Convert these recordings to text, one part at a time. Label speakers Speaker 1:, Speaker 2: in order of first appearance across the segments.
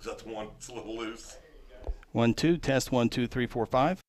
Speaker 1: Is that the one that's a little loose?
Speaker 2: 1 2, test 1 2 3 4 5.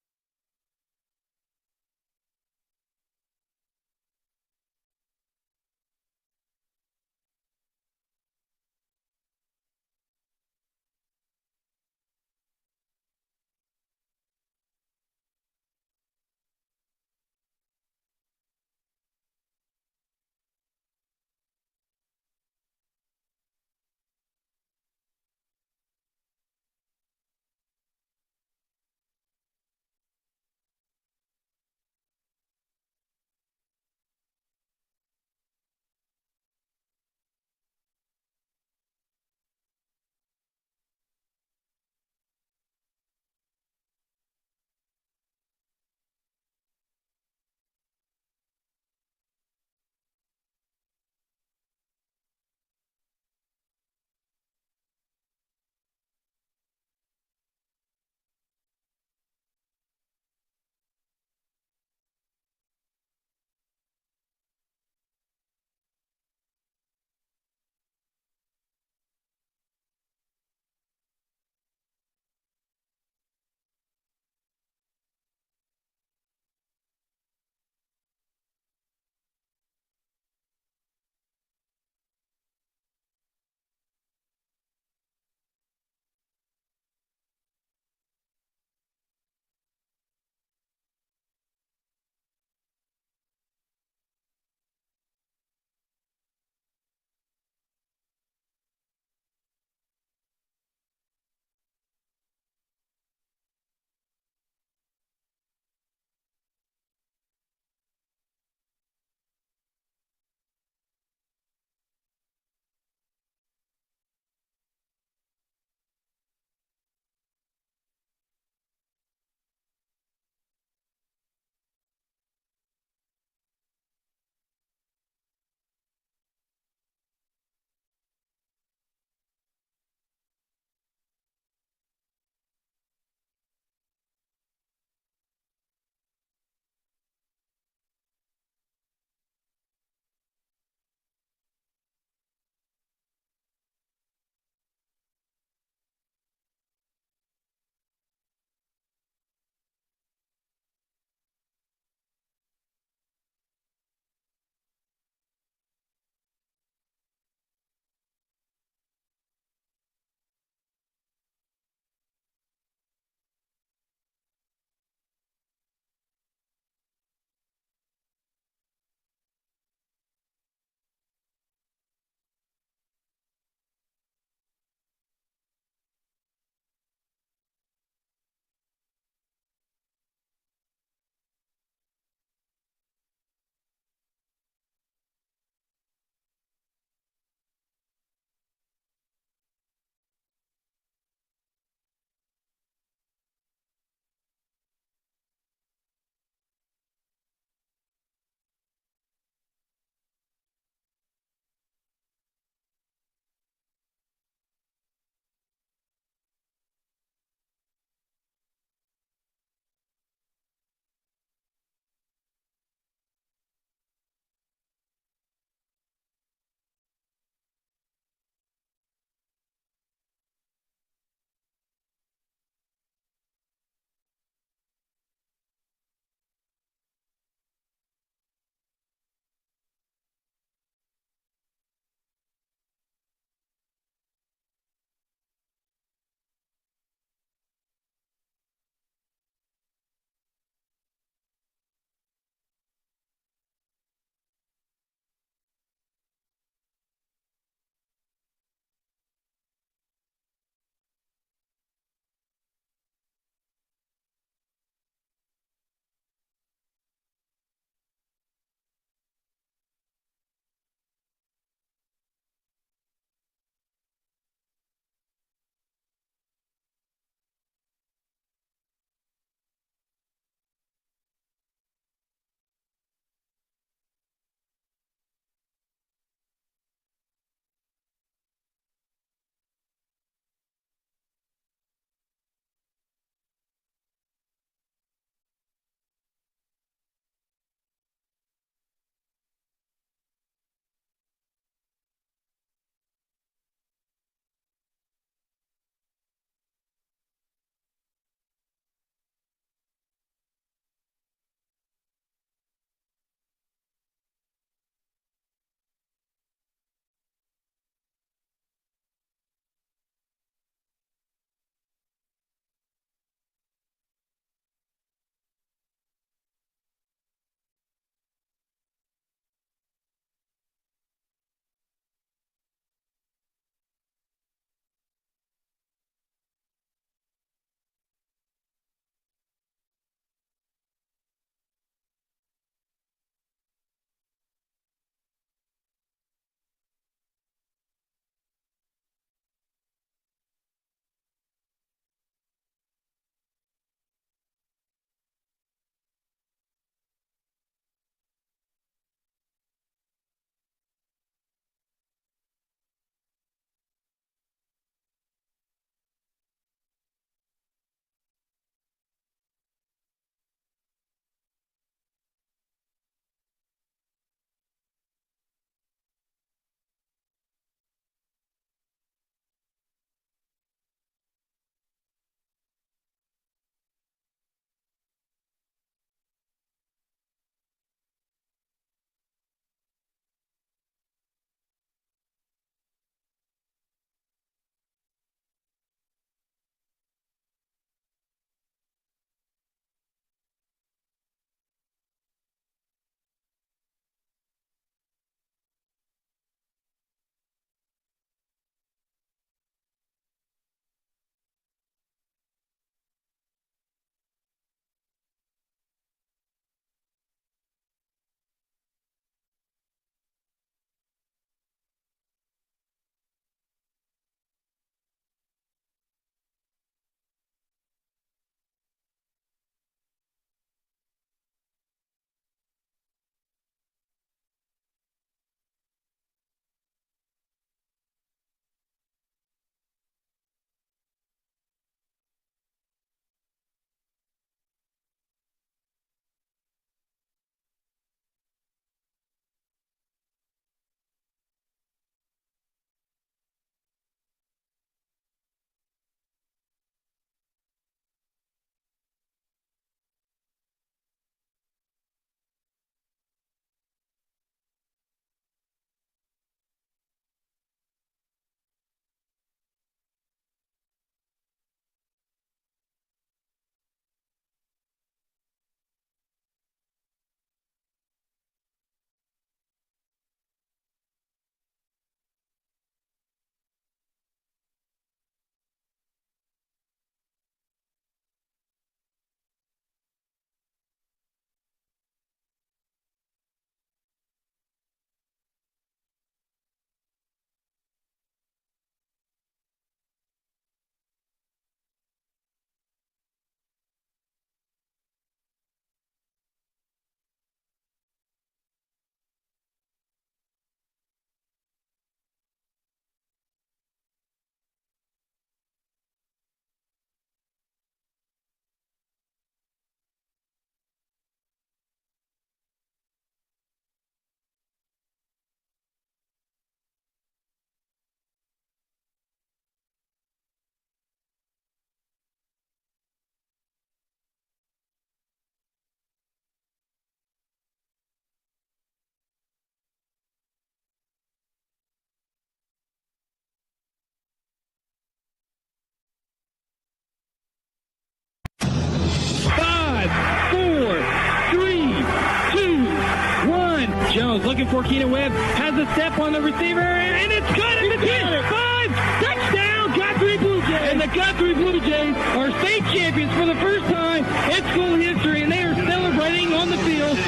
Speaker 1: looking for Keenan Webb. Has a step on the receiver, and it's good. And it's in. 5. Touchdown, Guthrie Bluejays. And the Guthrie Bluejays are state champions for the first time in school history, and they are celebrating on the field.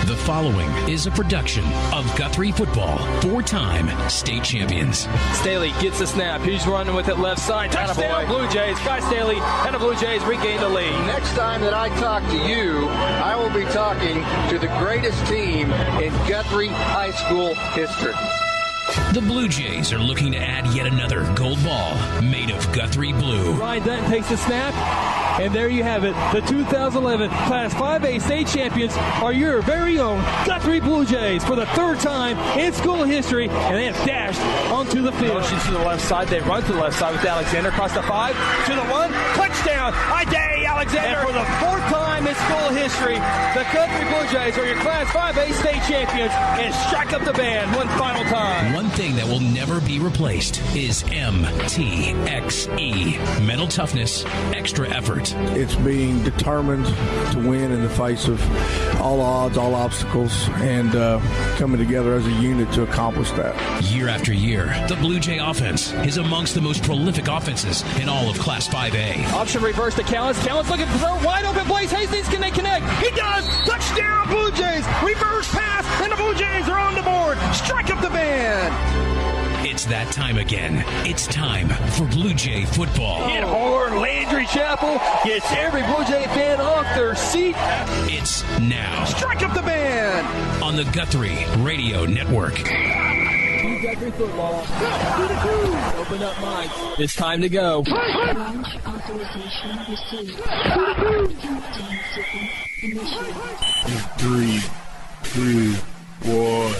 Speaker 3: The following is a production of Guthrie Football, 4-time state champions.
Speaker 4: Staley gets the snap. He's running with it left side. Touchdown, Blue Jays. Guy Staley and the Blue Jays regain the lead.
Speaker 5: Next time that I talk to you, I will be talking to the greatest team in Guthrie High School history.
Speaker 3: The Blue Jays are looking to add yet another gold ball made of Guthrie blue.
Speaker 4: Ryan Dutton takes the snap, and there you have it. The 2011 Class 5A state champions are your very own Guthrie Blue Jays for the third time in school history, and they have dashed onto the field. Motion to the left side. They run to the left side with Alexander across the 5 to the 1. Touchdown, Ida Alexander. And for the fourth time in school history, the Guthrie Blue Jays are your Class 5A state champions, and strike up the band one final time.
Speaker 3: One thing that will never be replaced is MTXE. Mental toughness, extra effort.
Speaker 6: It's being determined to win in the face of all odds, all obstacles, and coming together as a unit to accomplish that.
Speaker 3: Year after year, the Blue Jay offense is amongst the most prolific offenses in all of Class 5A.
Speaker 4: Option reverse to Callens. Callens looking for throw. Wide open. Blaze Hastings. Can they connect? He does. Touchdown, Blue Jays. Reverse pass, and the Blue Jays are on the board. Strike up the band.
Speaker 3: It's that time again. It's time for Blue Jay football.
Speaker 4: Hit hard. Landry Chapel gets every Blue Jay fan off their seat.
Speaker 3: It's now.
Speaker 4: Strike up the band.
Speaker 3: On the Guthrie Radio Network.
Speaker 4: Guthrie football. Open up minds. It's time to go.
Speaker 7: Launch authorization received.
Speaker 6: 3, 2, 1.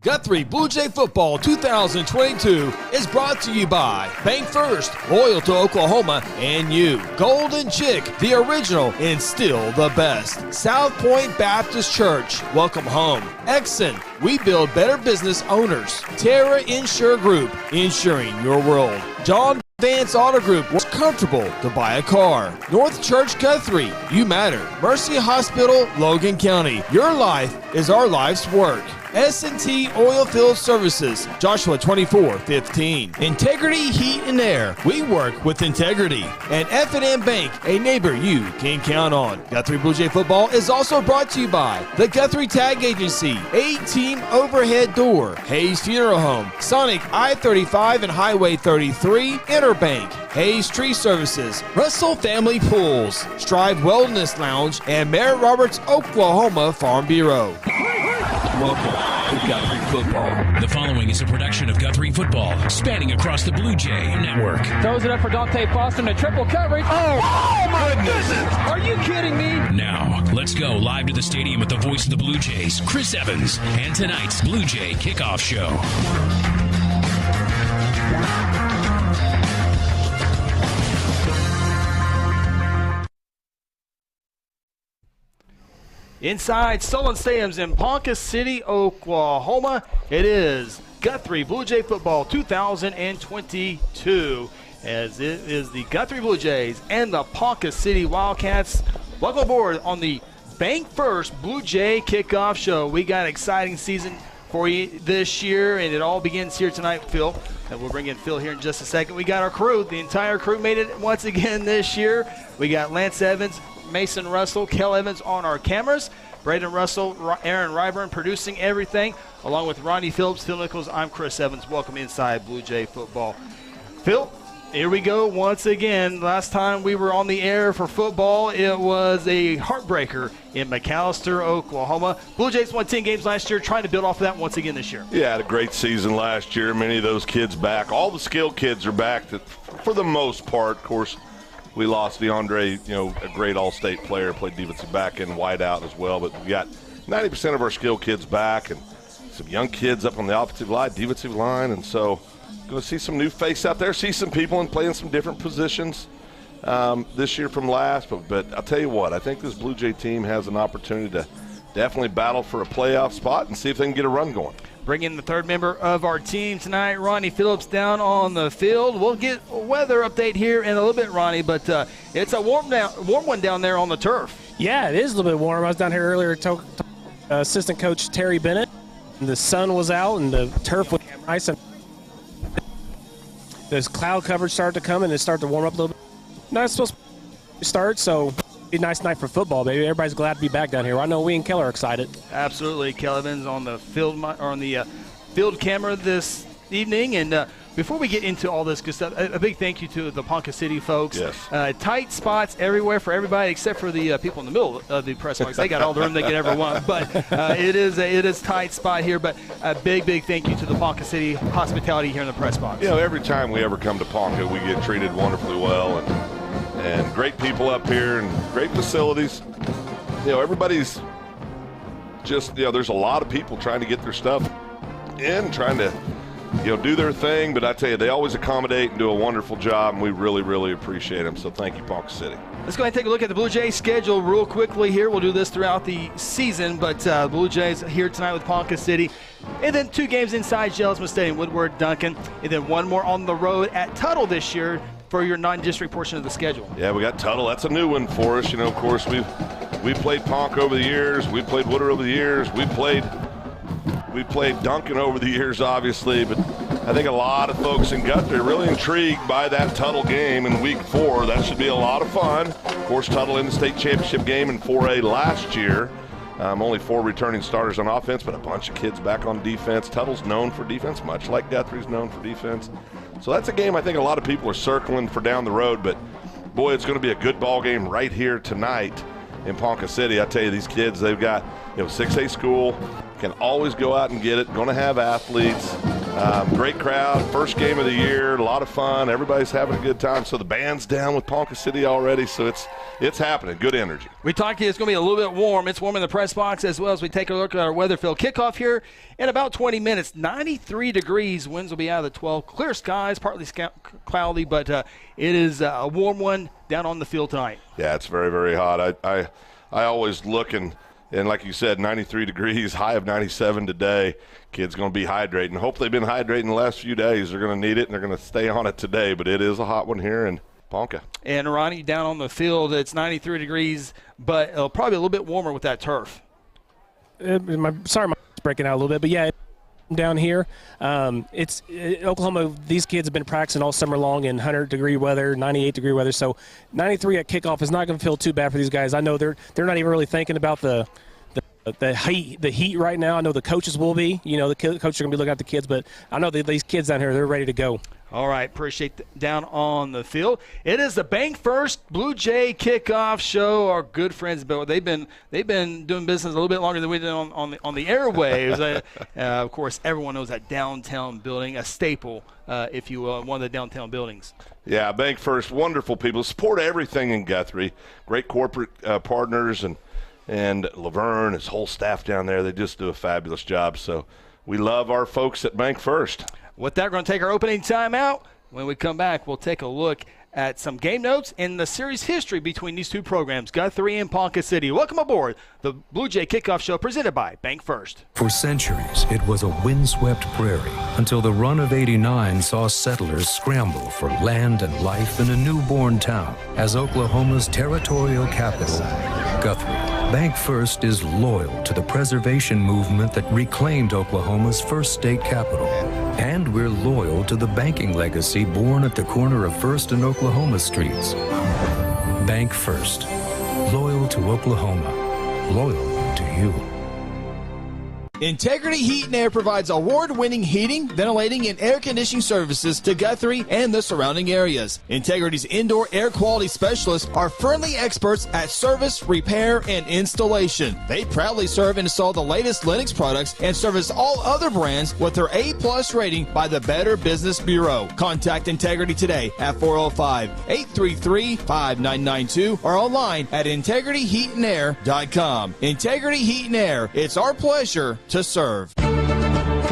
Speaker 8: Guthrie Blue Jay Football 2022 is brought to you by Bank First, loyal to Oklahoma, and you. Golden Chick, the original and still the best. South Point Baptist Church, welcome home. Exxon, we build better business owners. Terra Insure Group, insuring your world. John Vance Auto Group was comfortable to buy a car. North Church Guthrie, you matter. Mercy Hospital, Logan County, your life is our life's work. S&T Oilfield Services, Joshua 24:15. Integrity Heat and Air, we work with integrity. And F&M Bank, a neighbor you can count on. Guthrie Blue Jay Football is also brought to you by the Guthrie Tag Agency, 8-Team Overhead Door, Hayes Funeral Home, Sonic I-35 and Highway 33, Interbank, Hayes Tree Services, Russell Family Pools, Strive Wellness Lounge, and Merritt Roberts, Oklahoma Farm Bureau.
Speaker 3: Welcome to Guthrie Football. The following is a production of Guthrie Football, spanning across the Blue Jay Network.
Speaker 4: Throws it up for Dante Foster in triple coverage. Oh my goodness! Are you kidding me?
Speaker 3: Now, let's go live to the stadium with the voice of the Blue Jays, Chris Evans, and tonight's Blue Jay Kickoff Show.
Speaker 2: Inside Solon Stadiums in Ponca City, Oklahoma, it is Guthrie Blue Jay Football 2022, as it is the Guthrie Blue Jays and the Ponca City Wildcats. Welcome aboard on the Bank First Blue Jay Kickoff Show. We got an exciting season for you this year, and it all begins here tonight, Phil. And we'll bring in Phil here in just a second. We got our crew. The entire crew made it once again this year. We got Lance Evans, Mason Russell, Kel Evans on our cameras, Braden Russell, Aaron Ryburn producing everything, along with Ronnie Phillips, Phil Nichols. I'm Chris Evans. Welcome inside Blue Jay Football. Phil, here we go once again. Last time we were on the air for football, it was a heartbreaker in McAllister, Oklahoma. Blue Jays won 10 games last year, trying to build off of that once again this year.
Speaker 9: Yeah, had a great season last year. Many of those kids back. All the skilled kids are back for the most part. Of course, we lost DeAndre, a great all-state player, played defensive back and wide out as well. But we got 90% of our skilled kids back and some young kids up on the offensive line, defensive line. And so going to see some new face out there, see some people and playing some different positions this year from last. But I'll tell you what, I think this Blue Jay team has an opportunity to definitely battle for a playoff spot and see if they can get a run going.
Speaker 2: Bring in the third member of our team tonight, Ronnie Phillips, down on the field. We'll get a weather update here in a little bit, Ronnie, but it's a warm one down there on the turf.
Speaker 10: Yeah, it is a little bit warm. I was down here earlier assistant coach Terry Bennett. And the sun was out and the turf was nice, and the cloud coverage started to come and it started to warm up a little bit. Not supposed to start, so it'll be a nice night for football, baby. Everybody's glad to be back down here. I know we and Keller are excited.
Speaker 2: Absolutely. Kelvin's on the field camera this evening, and before we get into all this good stuff, a big thank you to the Ponca City folks.
Speaker 9: Yes.
Speaker 2: Tight spots everywhere for everybody except for the people in the middle of the press box. They got all the room they could ever want. But it is tight spot here. But a big thank you to the Ponca City hospitality here in the press box.
Speaker 9: You know, every time we ever come to Ponca, we get treated wonderfully well, and great people up here and great facilities. You know, everybody's just, you know, there's a lot of people trying to get their stuff in, trying to, you know, do their thing, but I tell you, they always accommodate and do a wonderful job, and we really appreciate them. So thank you, Ponca City.
Speaker 2: Let's go ahead and take a look at the Blue Jays schedule real quickly here. We'll do this throughout the season, but Blue Jays here tonight with Ponca City. And then 2 games inside Jellisma Stadium, Woodward, Duncan, and then 1 more on the road at Tuttle this year for your non-district portion of the schedule.
Speaker 9: Yeah, we got Tuttle. That's a new one for us. You know, of course, we've played Ponca over the years. We've played Woodward over the years. We played Duncan over the years, obviously, but I think a lot of folks in Guthrie are really intrigued by that Tuttle game in week 4. That should be a lot of fun. Of course, Tuttle in the state championship game in 4A last year. Only 4 returning starters on offense, but a bunch of kids back on defense. Tuttle's known for defense, much like Guthrie's known for defense. So that's a game I think a lot of people are circling for down the road, but boy, it's going to be a good ball game right here tonight in Ponca City. I tell you, these kids, they've got, you know, 6A school, can always go out and get it, going to have athletes, great crowd, first game of the year, a lot of fun, everybody's having a good time. So the band's down with Ponca City already, so it's happening, good energy.
Speaker 2: We talked to you, it's going to be a little bit warm. It's warm in the press box as well as we take a look at our weather field. Kickoff here in about 20 minutes, 93 degrees, winds will be out of the 12, clear skies, partly cloudy, but it is a warm one down on the field tonight.
Speaker 9: Yeah, it's very hot. I always look and like you said, 93 degrees, high of 97 today. Kids going to be hydrating. Hope they've been hydrating the last few days. They're going to need it, and they're going to stay on it today. But it is a hot one here in Ponca.
Speaker 2: And Ronnie, down on the field, it's 93 degrees, but it'll probably be a little bit warmer with that turf.
Speaker 10: Sorry, my mic's breaking out a little bit, but yeah, down here, Oklahoma. These kids have been practicing all summer long in 100-degree weather, 98-degree weather. So 93 at kickoff is not going to feel too bad for these guys. I know they're not even really thinking about the heat right now. I know the coaches will be. You know, the coaches are going to be looking at the kids, but I know that these kids down here, they're ready to go.
Speaker 2: All right, appreciate down on the field. It is the Bank First Blue Jay Kickoff Show. Our good friends, but they've been doing business a little bit longer than we did on the airwaves. Of course, everyone knows that downtown building, a staple, if you will, one of the downtown buildings.
Speaker 9: Yeah, Bank First, wonderful people. Support everything in Guthrie. Great corporate partners, and Laverne, his whole staff down there, they just do a fabulous job. So we love our folks at Bank First.
Speaker 2: With that, we're going to take our opening timeout. When we come back, we'll take a look at some game notes and the series history between these two programs, Guthrie and Ponca City. Welcome aboard the Blue Jay Kickoff Show presented by Bank First.
Speaker 11: For centuries, it was a windswept prairie until the run of '89 saw settlers scramble for land and life in a newborn town as Oklahoma's territorial capital, Guthrie. Bank First is loyal to the preservation movement that reclaimed Oklahoma's first state capital. And we're loyal to the banking legacy born at the corner of First and Oklahoma Streets. Bank First. Loyal to Oklahoma. Loyal to you.
Speaker 8: Integrity Heat and Air provides award-winning heating, ventilating, and air conditioning services to Guthrie and the surrounding areas. Integrity's indoor air quality specialists are friendly experts at service, repair, and installation. They proudly serve and install the latest Lennox products and service all other brands with their A+ rating by the Better Business Bureau. Contact Integrity today at 405-833-5992 or online at integrityheatandair.com. Integrity Heat and Air, it's our pleasure to serve.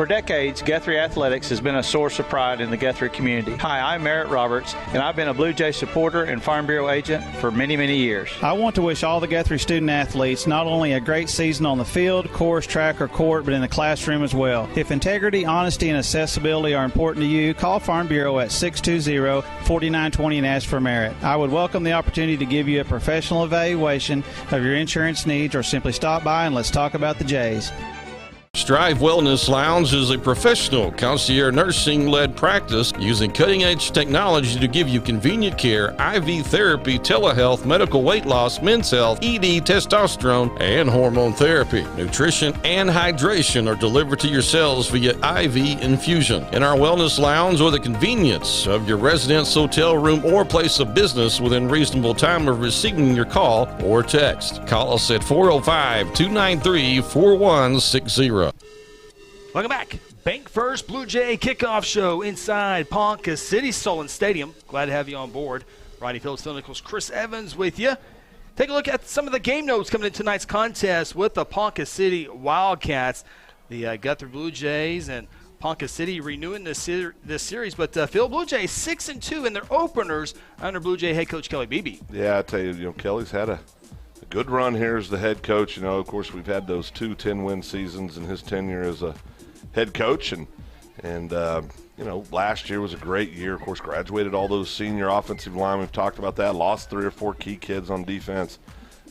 Speaker 12: For decades, Guthrie Athletics has been a source of pride in the Guthrie community. Hi, I'm Merritt Roberts, and I've been a Blue Jay supporter and Farm Bureau agent for many, many years. I want to wish all the Guthrie student athletes not only a great season on the field, course, track, or court, but in the classroom as well. If integrity, honesty, and accessibility are important to you, call Farm Bureau at 620-4920 and ask for Merritt. I would welcome the opportunity to give you a professional evaluation of your insurance needs, or simply stop by and let's talk about the Jays.
Speaker 13: Strive Wellness Lounge is a professional concierge nursing-led practice using cutting-edge technology to give you convenient care, IV therapy, telehealth, medical weight loss, men's health, ED, testosterone, and hormone therapy. Nutrition and hydration are delivered to your cells via IV infusion. In our Wellness Lounge, or the convenience of your residence, hotel room, or place of business within reasonable time of receiving your call or text. Call us at 405-293-4160.
Speaker 2: Welcome back. Bank First Blue Jay Kickoff Show inside Ponca City Solon Stadium. Glad to have you on board. Ronnie Phillips, Phil Nichols, Chris Evans with you. Take a look at some of the game notes coming in tonight's contest with the Ponca City Wildcats. The Guthrie Blue Jays and Ponca City renewing this series. But Phil, Blue Jays 6-2 in their openers under Blue Jay head coach Kelly Beebe.
Speaker 9: Yeah, I tell you, Kelly's had a good run here as the head coach. Of course, we've had those 2 10-win seasons in his tenure as a head coach, and last year was a great year. Of course, graduated all those senior offensive line. We've talked about that. Lost 3 or 4 key kids on defense,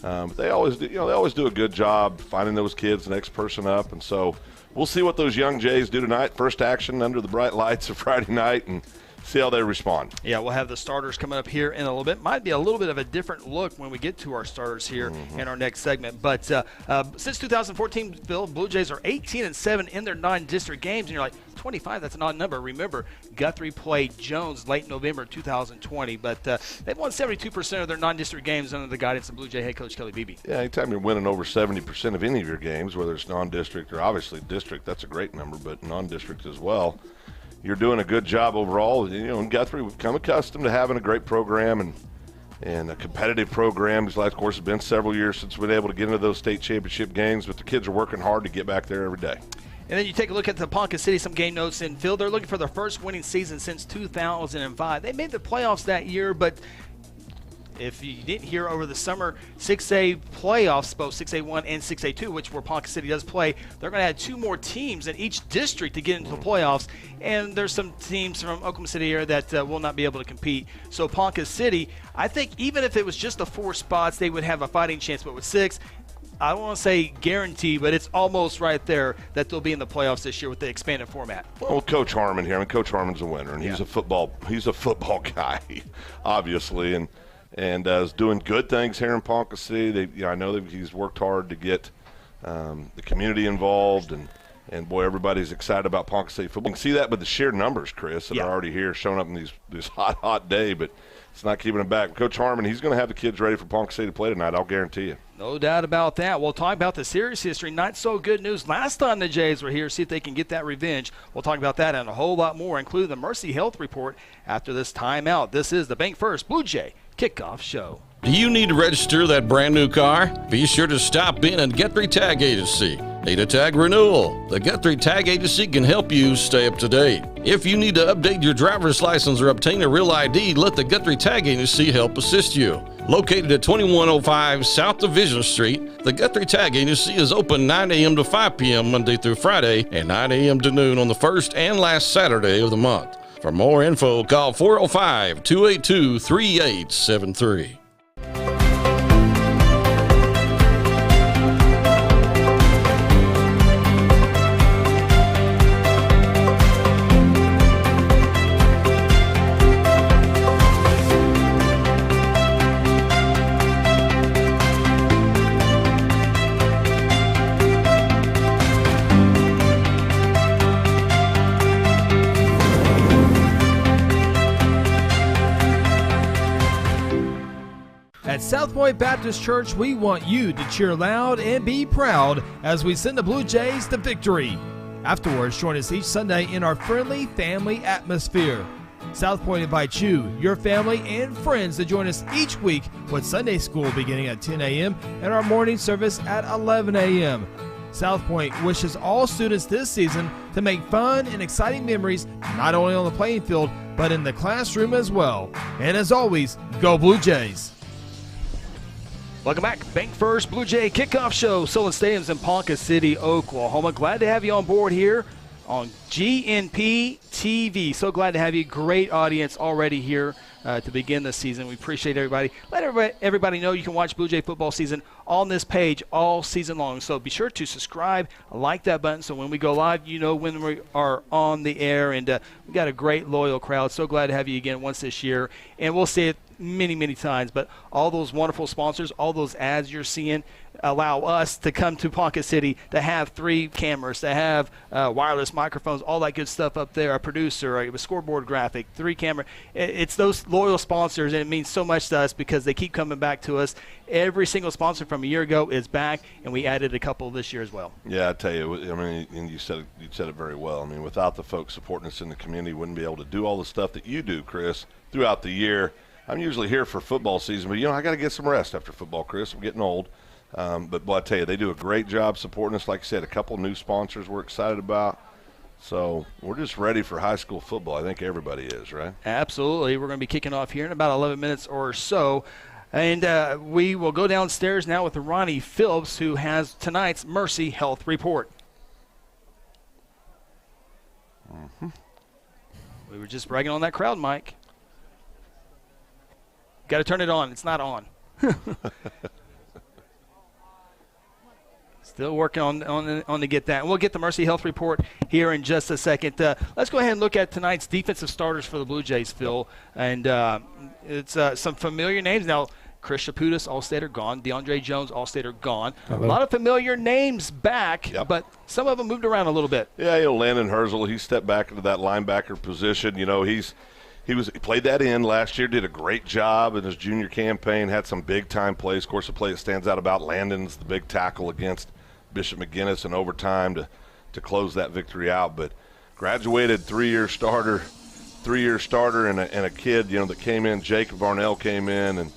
Speaker 9: but they always do a good job finding those kids, next person up. And so we'll see what those young Jays do tonight. First action under the bright lights of Friday night, and see how they respond. Yeah,
Speaker 2: we'll have the starters coming up here in a little bit. Might be a little bit of a different look when we get to our starters here in our next segment. But since 2014, Phil, Blue Jays are 18-7 in their non-district games, and you're like, 25, that's an odd number. Remember, Guthrie played Jones late November 2020, but they've won 72% of their non-district games under the guidance of Blue Jay head coach Kelly Beebe.
Speaker 9: Yeah, anytime you're winning over 70% of any of your games, whether it's non-district or obviously district, that's a great number, but non-district as well. You're doing a good job overall. In Guthrie, we've come accustomed to having a great program and a competitive program. Of course, it's been several years since we've been able to get into those state championship games, but the kids are working hard to get back there every day.
Speaker 2: And then you take a look at the Ponca City, some game notes in Phil. They're looking for their first winning season since 2005. They made the playoffs that year, but if you didn't hear over the summer, 6A playoffs, both 6A1 and 6A2, which where Ponca City does play, they're going to add 2 more teams in each district to get into the playoffs. And there's some teams from Oklahoma City area that will not be able to compete. So Ponca City, I think even if it was just the 4 spots, they would have a fighting chance. But with 6, I don't want to say guarantee, but it's almost right there that they'll be in the playoffs this year with the expanded format.
Speaker 9: Well, Coach Harmon here. Coach Harmon's a winner, and he's a football guy, obviously, and is doing good things here in Ponca City. I know that he's worked hard to get the community involved, and boy, everybody's excited about Ponca City football. You can see that with the sheer numbers, Chris, that are already here, showing up in this hot day, but it's not keeping them back. Coach Harmon, he's going to have the kids ready for Ponca City to play tonight, I'll guarantee you.
Speaker 2: No doubt about that. We'll talk about the series history. Not so good news last time the Jays were here. See if they can get that revenge. We'll talk about that and a whole lot more, including the Mercy Health Report after this timeout. This is the Bank First Blue Jay Kickoff Show.
Speaker 13: Do you need to register that brand new car? Be sure to stop in at Guthrie Tag Agency. Need a tag renewal? The Guthrie Tag Agency can help you stay up to date. If you need to update your driver's license or obtain a real ID, let the Guthrie Tag Agency help assist you. Located at 2105 South Division Street, the Guthrie Tag Agency is open 9 a.m. to 5 p.m. Monday through Friday and 9 a.m. to noon on the first and last Saturday of the month. For more info, call 405-282-3873.
Speaker 8: At South Point Baptist Church, we want you to cheer loud and be proud as we send the Blue Jays to victory. Afterwards, join us each Sunday in our friendly family atmosphere. South Point invites you, your family, and friends to join us each week with Sunday school beginning at 10 a.m. and our morning service at 11 a.m. South Point wishes all students this season to make fun and exciting memories not only on the playing field, but in the classroom as well. And as always, go Blue Jays!
Speaker 2: Welcome back. Bank First Blue Jay Kickoff Show, Solon Stadiums in Ponca City, Oklahoma. Glad to have you on board here on GNP TV. So glad to have you. Great audience already here to begin the season. We appreciate everybody. Let everybody know you can watch Blue Jay football season on this page all season long. So be sure to subscribe, like that button, so when we go live, you know when we are on the air. And we got a great, loyal crowd. So glad to have you again once this year. And we'll see it many times, but all those wonderful sponsors, all those ads you're seeing allow us to come to Ponca City to have 3 cameras, to have wireless microphones, all that good stuff up there, a producer, a scoreboard graphic, 3 camera. It's those loyal sponsors, and it means so much to us because they keep coming back to us. Every single sponsor from a year ago is back, and we added a couple this year as well.
Speaker 9: Yeah, I tell you, I mean, and you said it very well. I mean, without the folks supporting us in the community, we wouldn't be able to do all the stuff that you do, Chris, throughout the year. I'm usually here for football season, but, I got to get some rest after football, Chris. I'm getting old. But I tell you, they do a great job supporting us. Like I said, a couple new sponsors we're excited about. So we're just ready for high school football. I think everybody is, right?
Speaker 2: Absolutely. We're going to be kicking off here in about 11 minutes or so. And we will go downstairs now with Ronnie Phillips, who has tonight's Mercy Health Report.
Speaker 9: Mm-hmm.
Speaker 2: We were just bragging on that crowd, Mike. Got to turn it on. It's not on. Still working on to get that. And we'll get the Mercy Health Report here in just a second. Let's go ahead and look at tonight's defensive starters for the Blue Jays, Phil. And it's some familiar names. Now, Chris Chaputis, All-Stater, gone. DeAndre Jones, All-Stater, gone.
Speaker 9: Uh-huh.
Speaker 2: A lot of familiar names back, but some of them moved around a little bit.
Speaker 9: Yeah, Landon Herzl, he stepped back into that linebacker position. He played that in last year, did a great job in his junior campaign, had some big-time plays. Of course, the play that stands out about Landon's the big tackle against Bishop McGinnis in overtime to close that victory out. But graduated three-year starter and a kid, that came in. Jacob Varnell came in and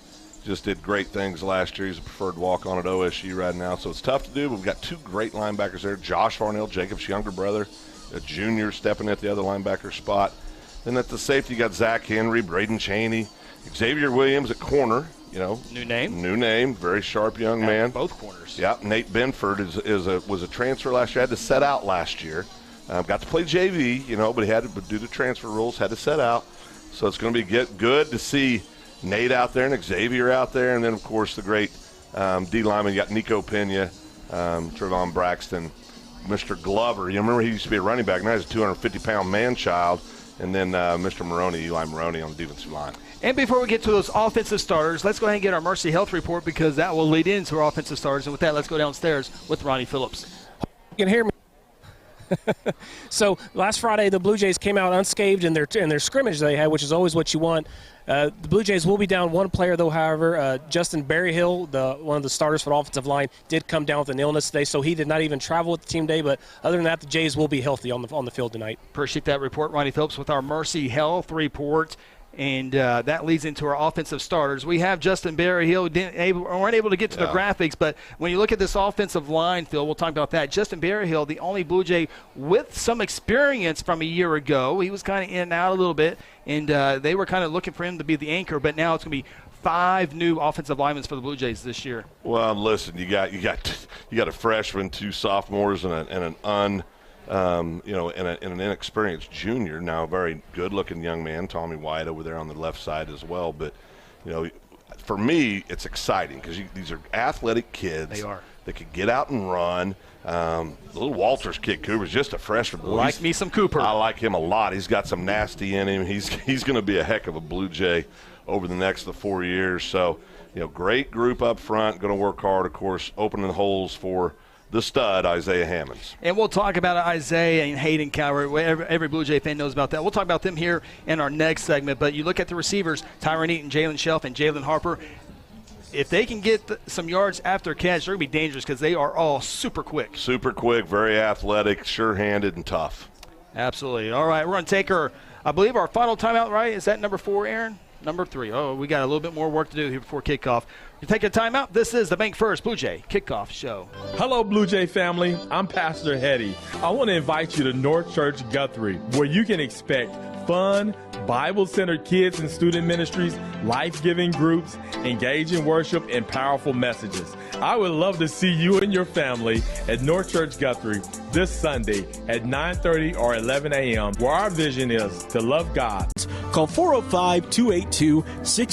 Speaker 9: just did great things last year. He's a preferred walk-on at OSU right now. So it's tough to do, but we've got 2 great linebackers there. Josh Varnell, Jacob's younger brother, a junior stepping at the other linebacker spot. Then at the safety, you got Zach Henry, Braden Cheney, Xavier Williams at corner.
Speaker 2: New name, very sharp young man. Both corners.
Speaker 9: Yeah, Nate Benford was a transfer last year. Had to set out last year. Got to play JV, but he had to, due to transfer rules, had to set out. So it's going to be good to see Nate out there and Xavier out there, and then of course the great D lineman. You got Nico Pena, Trevon Braxton, Mr. Glover. You remember he used to be a running back. Now he's a 250-pound man-child. And then Mr. Maroney, Eli Maroney on the defensive line.
Speaker 2: And before we get to those offensive starters, let's go ahead and get our Mercy Health Report because that will lead into our offensive starters. And with that, let's go downstairs with Ronnie Phillips.
Speaker 10: You can hear me. So last Friday, the Blue Jays came out unscathed in their scrimmage they had, which is always what you want. The Blue Jays will be down 1 player, though, however. Justin Berryhill, one of the starters for the offensive line, did come down with an illness today, so he did not even travel with the team today. But other than that, the Jays will be healthy on the field tonight.
Speaker 2: Appreciate that report, Ronnie Phillips, with our Mercy Health Report. And that leads into our offensive starters. We have Justin Berryhill. Weren't able to get to the graphics, but when you look at this offensive line, Phil, we'll talk about that. Justin Berryhill, the only Blue Jay with some experience from a year ago. He was kind of in and out a little bit, and they were kind of looking for him to be the anchor, but now it's going to be 5 new offensive linemen for the Blue Jays this year.
Speaker 9: Well, listen, you got a freshman, 2 sophomores, and an inexperienced junior, now a very good-looking young man, Tommy White over there on the left side as well. But, for me, it's exciting because these are athletic kids.
Speaker 2: They are.
Speaker 9: That could get out and run. Little Walters kid, Cooper's just a freshman.
Speaker 2: Like me some Cooper.
Speaker 9: I like him a lot. He's got some nasty in him. He's going to be a heck of a Blue Jay over the next 4 years. So, great group up front, going to work hard, of course, opening the holes for the stud, Isaiah Hammonds.
Speaker 2: And we'll talk about Isaiah and Hayden Coward. Every Blue Jay fan knows about that. We'll talk about them here in our next segment. But you look at the receivers, Tyron Eaton, Jalen Shelf, and Jalen Harper. If they can get some yards after catch, they're going to be dangerous because they are all super quick.
Speaker 9: Super quick, very athletic, sure-handed, and tough.
Speaker 2: Absolutely. All right, we're going to take our final timeout, right? Is that number 4, Aaron? number 3. Oh, we got a little bit more work to do here before kickoff. You take a time out. This is the Bank First Blue Jay Kickoff Show.
Speaker 14: Hello, Blue Jay family. I'm Pastor Hetty. I want to invite you to North Church Guthrie, where you can expect fun, Bible-centered kids and student ministries, life-giving groups, engaging worship, and powerful messages. I would love to see you and your family at North Church Guthrie this Sunday at 9:30 or 11 a.m., where our vision is to love God.
Speaker 15: Call 405-282-6